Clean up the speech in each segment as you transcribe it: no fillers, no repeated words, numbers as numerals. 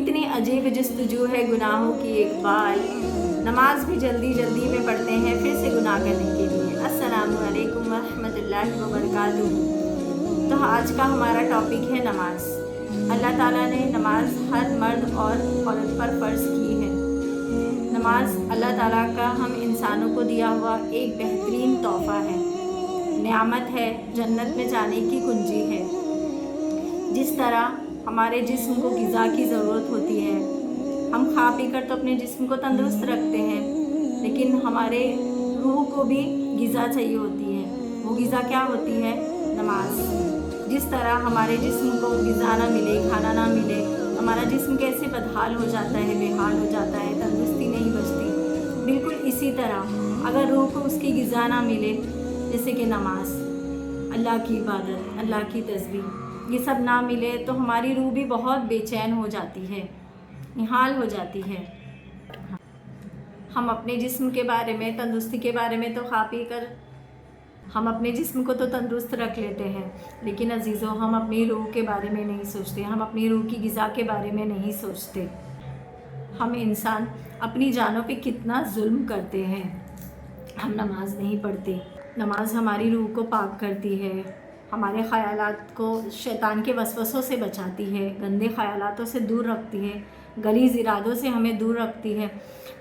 कितनी अजीब जस्तजू है गुनाहों की इकबाल, नमाज भी जल्दी जल्दी में पढ़ते हैं फिर से गुनाह करने के लिए। अस्सलामु अलैकुम वरहमतुल्लाहि वबरकातुहू। तो आज का हमारा टॉपिक है नमाज। अल्लाह ताला ने नमाज हर मर्द और औरत पर फ़र्ज़ की है। नमाज अल्लाह ताला का हम इंसानों को दिया हुआ एक बेहतरीन तोहफ़ा है, नेमत है, जन्नत में जाने की कुंजी है। जिस तरह हमारे जिस्म को ग़िज़ा की ज़रूरत होती है, हम खा पी कर तो अपने जिस्म को तंदुरुस्त रखते हैं, लेकिन हमारे रूह को भी ग़िज़ा चाहिए होती है। वो ग़िज़ा क्या होती है? नमाज। जिस तरह हमारे जिस्म को ग़िज़ा ना मिले, खाना ना मिले, हमारा जिस्म कैसे बदहाल हो जाता है, बेहाल हो जाता है, तंदुरुस्ती नहीं बचती। बिल्कुल इसी तरह अगर रूह को उसकी ग़िज़ा ना मिले, जैसे कि नमाज, अल्लाह की इबादत, अल्लाह की तस्बीह, ये सब ना मिले तो हमारी रूह भी बहुत बेचैन हो जाती है, निहाल हो जाती है। हम अपने जिस्म के बारे में, तंदुरुस्ती के बारे में तो खा पी कर हम अपने जिस्म को तो तंदुरुस्त रख लेते हैं, लेकिन अजीज़ों हम अपनी रूह के बारे में नहीं सोचते, हम अपनी रूह की ग़िज़ा के बारे में नहीं सोचते। हम इंसान अपनी जानों पे कितना जुल्म करते हैं। हम नमाज नहीं पढ़ते। नमाज हमारी रूह को पाक करती है, हमारे ख़यालात को शैतान के वसवसों से बचाती है, गंदे ख़यालातों से दूर रखती है, गलीज़ इरादों से हमें दूर रखती है।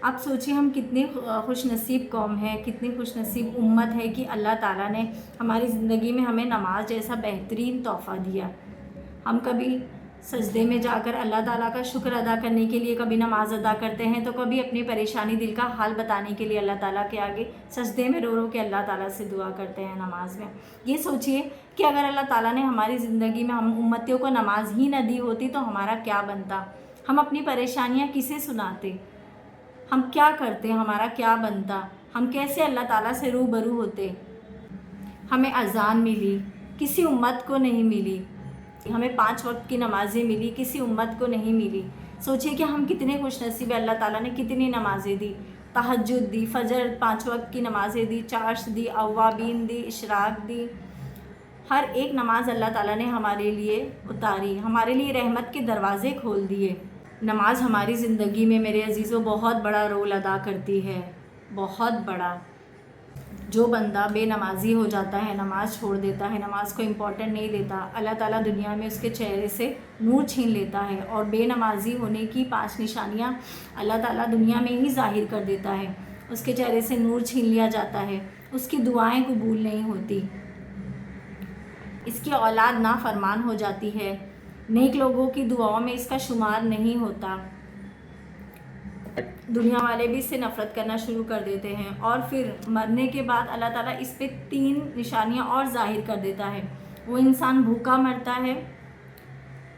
आप सोचिए हम कितनी खुशनसीब कौम है, कितनी खुशनसीब उम्मत है कि अल्लाह ताला ने हमारी ज़िंदगी में हमें नमाज जैसा बेहतरीन तोहफ़ा दिया। हम कभी सजदे में जाकर अल्लाह ताला का शुक्र अदा करने के लिए कभी नमाज अदा करते हैं, तो कभी अपनी परेशानी, दिल का हाल बताने के लिए अल्लाह ताला के आगे सजदे में रो रो के अल्लाह ताला से दुआ करते हैं नमाज में। ये सोचिए कि अगर अल्लाह ताला ने हमारी ज़िंदगी में हम उम्मतियों को नमाज ही न दी होती तो हमारा क्या बनता? हम अपनी परेशानियाँ किसे सुनाते? हम क्या करते? हमारा क्या बनता? हम कैसे अल्लाह ताला से रूबरू होते? हमें अज़ान मिली, किसी उम्मत को नहीं मिली। हमें 5 वक्त की नमाज़ें मिली, किसी उम्मत को नहीं मिली। सोचिए कि हम कितने खुशनसीब हैं, अल्लाह ताला ने कितनी नमाज़ें दी, तहज्जुद दी, फ़जर 5 वक्त की नमाज़ें दी, चाश दी, अव्वाबीन दी, इशराक दी। हर एक नमाज अल्लाह ताला ने हमारे लिए उतारी, हमारे लिए रहमत के दरवाज़े खोल दिए। नमाज हमारी ज़िंदगी में मेरे अजीज़ों बहुत बड़ा रोल अदा करती है, बहुत बड़ा। जो बंदा बेनमाजी हो जाता है, नमाज़ छोड़ देता है, नमाज को इम्पोर्टेंट नहीं देता, अल्लाह ताला दुनिया में उसके चेहरे से नूर छीन लेता है। और बेनमाजी होने की 5 निशानियाँ अल्लाह ताला दुनिया में ही ज़ाहिर कर देता है। उसके चेहरे से नूर छीन लिया जाता है, उसकी दुआएं कबूल नहीं होती, इसकी औलाद नाफरमान हो जाती है, नेक लोगों की दुआओं में इसका शुमार नहीं होता। दुनिया वाले भी इससे नफ़रत करना शुरू कर देते हैं। और फिर मरने के बाद अल्लाह ताला इस पे 3 निशानियाँ और ज़ाहिर कर देता है। वो इंसान भूखा मरता है,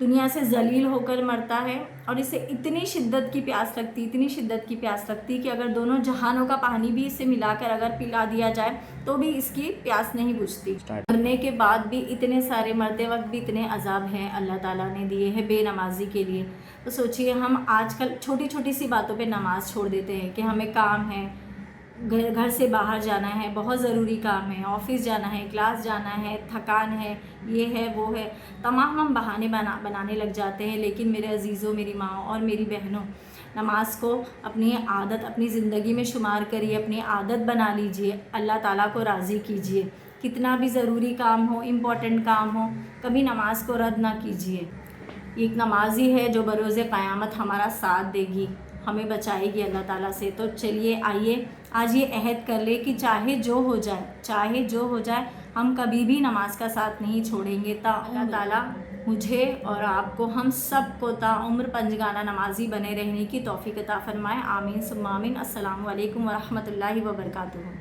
दुनिया से ज़लील होकर मरता है, और इसे इतनी शिद्दत की प्यास लगती, इतनी शिद्दत की प्यास लगती कि अगर दोनों जहानों का पानी भी इसे मिलाकर अगर पिला दिया जाए तो भी इसकी प्यास नहीं बुझती। मरने के बाद भी इतने सारे, मरते वक्त भी इतने अजाब हैं अल्लाह ताला ने दिए हैं बेनमाजी के लिए। तो सोचिए हम आजकल छोटी छोटी सी बातों पे नमाज़ छोड़ देते हैं कि हमें काम है, घर से बाहर जाना है, बहुत ज़रूरी काम है, ऑफ़िस जाना है, क्लास जाना है, थकान है, ये है वो है, तमाम हम बहाने बनाने लग जाते हैं। लेकिन मेरे अजीज़ों, मेरी माँ और मेरी बहनों, नमाज को अपनी आदत, अपनी ज़िंदगी में शुमार करिए, अपनी आदत बना लीजिए, अल्लाह ताला को राज़ी कीजिए। कितना भी ज़रूरी काम हो, इम्पोर्टेंट काम हो, कभी नमाज को रद्द ना कीजिए। एक नमाज ही है जो बरोज़े क़यामत हमारा साथ देगी, हमें बचाएगी अल्लाह ताला से। तो चलिए आइए आज ये अहद कर ले कि चाहे जो हो जाए, चाहे जो हो जाए, हम कभी भी नमाज का साथ नहीं छोड़ेंगे। अल्लाह ताला मुझे और आपको, हम सब को ताउम्र पंजगाना नमाजी बने रहने की तौफ़ीक़ अता फ़रमाए। आमीन सुम्मा आमीन। अस्सलामु अलैकुम वरहमतुल्लाहि वबरकातुहू।